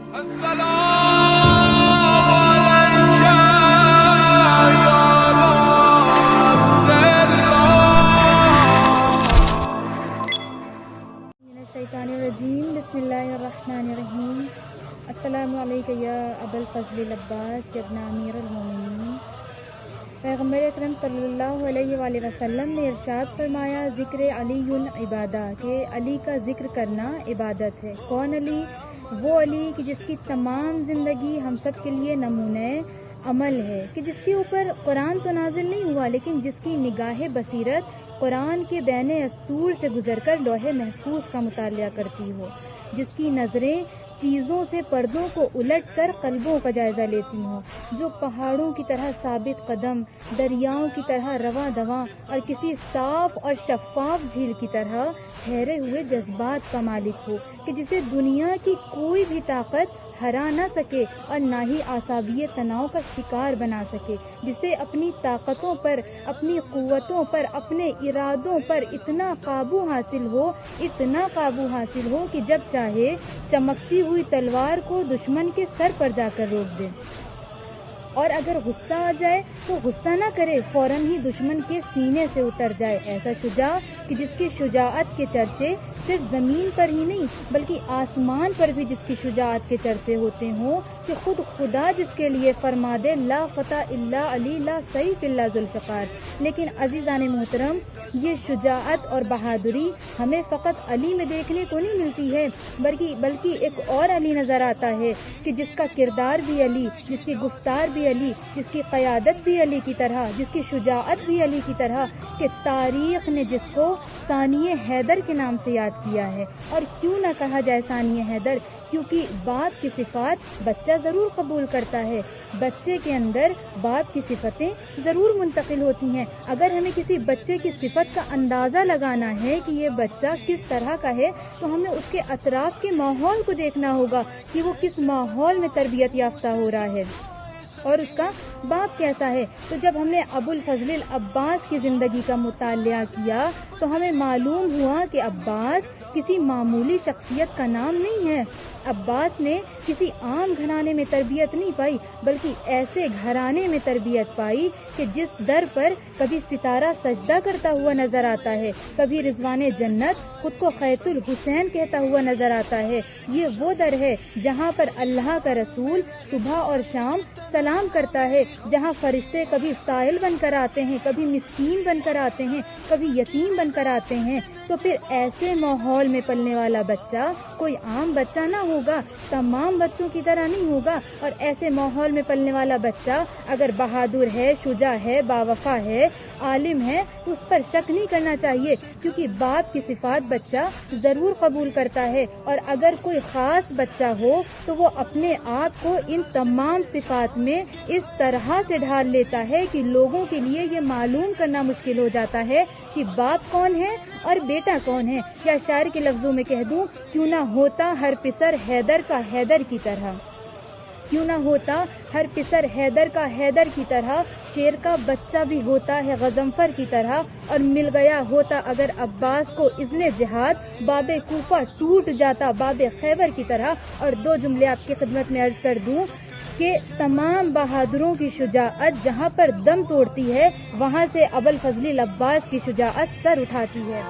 بسم اللہ الرحمن الرحیم. السلام علیکم یا ابا الفضل العباس یا ابن امیر المومنین. پیغمبر اکرم صلی اللہ علیہ وآلہ وسلم نے ارشاد فرمایا، ذکر علی عبادہ، کہ علی کا ذکر کرنا عبادت ہے. کون علی؟ وہ علی کہ جس کی تمام زندگی ہم سب کے لیے نمونہ عمل ہے، کہ جس کے اوپر قرآن تو نازل نہیں ہوا لیکن جس کی نگاہ بصیرت قرآن کے بین اسطور سے گزر کر لوح محفوظ کا مطالعہ کرتی ہو، جس کی نظریں چیزوں سے پردوں کو الٹ کر قلبوں کا جائزہ لیتی ہوں، جو پہاڑوں کی طرح ثابت قدم، دریاؤں کی طرح رواں دواں اور کسی صاف اور شفاف جھیل کی طرح ٹھہرے ہوئے جذبات کا مالک ہو، کہ جسے دنیا کی کوئی بھی طاقت ہرا نہ سکے اور نہ ہی اعصابی تناؤ کا شکار بنا سکے، جسے اپنی طاقتوں پر، اپنی قوتوں پر، اپنے ارادوں پر اتنا قابو حاصل ہو کہ جب چاہے چمکتی ہوئی تلوار کو دشمن کے سر پر جا کر روک دے، اور اگر غصہ آ جائے تو غصہ نہ کرے، فوراً ہی دشمن کے سینے سے اتر جائے. ایسا شجاع کہ جس کی شجاعت کے چرچے صرف زمین پر ہی نہیں بلکہ آسمان پر بھی جس کی شجاعت کے چرچے ہوتے ہوں، کہ خود خدا جس کے لیے فرما دے، لا فتح الا علی، لا سیف الا ذوالفقار. لیکن عزیزان محترم، یہ شجاعت اور بہادری ہمیں فقط علی میں دیکھنے کو نہیں ملتی ہے، بلکہ ایک اور علی نظر آتا ہے کہ جس کا کردار بھی علی، جس کی گفتار بھی علی، جس کی قیادت بھی علی کی طرح، جس کی شجاعت بھی علی کی طرح، کہ تاریخ نے جس کو ثانی حیدر کے نام سے یاد کیا ہے. اور کیوں نہ کہا جائے ثانی حیدر؟ کیونکہ باپ کی صفات بچہ ضرور قبول کرتا ہے، بچے کے اندر باپ کی صفتیں ضرور منتقل ہوتی ہیں. اگر ہمیں کسی بچے کی صفت کا اندازہ لگانا ہے کہ یہ بچہ کس طرح کا ہے تو ہمیں اس کے اطراف کے ماحول کو دیکھنا ہوگا کہ وہ کس ماحول میں تربیت یافتہ ہو رہا ہے اور اس کا باپ کیسا ہے. تو جب ہم نے ابو الفضل العباس کی زندگی کا مطالعہ کیا تو ہمیں معلوم ہوا کہ عباس کسی معمولی شخصیت کا نام نہیں ہے. عباس نے کسی عام گھرانے میں تربیت نہیں پائی بلکہ ایسے گھرانے میں تربیت پائی کہ جس در پر کبھی ستارہ سجدہ کرتا ہوا نظر آتا ہے، کبھی رضوان جنت خود کو خیت الحسین کہتا ہوا نظر آتا ہے. یہ وہ در ہے جہاں پر اللہ کا رسول صبح اور شام سلام کرتا ہے، جہاں فرشتے کبھی سائل بن کر آتے ہیں، کبھی مسکین بن کر آتے ہیں، کبھی یتیم بن کر آتے ہیں. تو پھر ایسے ماحول میں پلنے والا بچہ کوئی عام بچہ نہ ہوگا، تمام بچوں کی طرح نہیں ہوگا. اور ایسے ماحول میں پلنے والا بچہ اگر بہادر ہے، شجاع ہے، باوفا ہے، عالم ہے تو اس پر شک نہیں کرنا چاہیے، کیونکہ باپ کی صفات بچہ ضرور قبول کرتا ہے. اور اگر کوئی خاص بچہ ہو تو وہ اپنے آپ کو ان تمام صفات میں اس طرح سے ڈھال لیتا ہے کہ لوگوں کے لیے یہ معلوم کرنا مشکل ہو جاتا ہے کہ باپ کون ہے اور بیٹا کون ہے. یا شاعر کے لفظوں میں کہہ دوں، کیوں نہ ہوتا ہر پسر حیدر کا حیدر کی طرح، کیوں نہ ہوتا ہر پسر حیدر کا حیدر کی طرح، شیر کا بچہ بھی ہوتا ہے غضنفر کی طرح. اور مل گیا ہوتا اگر عباس کو اذن جہاد، باب کوفہ ٹوٹ جاتا باب خیبر کی طرح. اور دو جملے آپ کی خدمت میں عرض کر دوں کہ تمام بہادروں کی شجاعت جہاں پر دم توڑتی ہے وہاں سے ابو الفضل العباس کی شجاعت سر اٹھاتی ہے.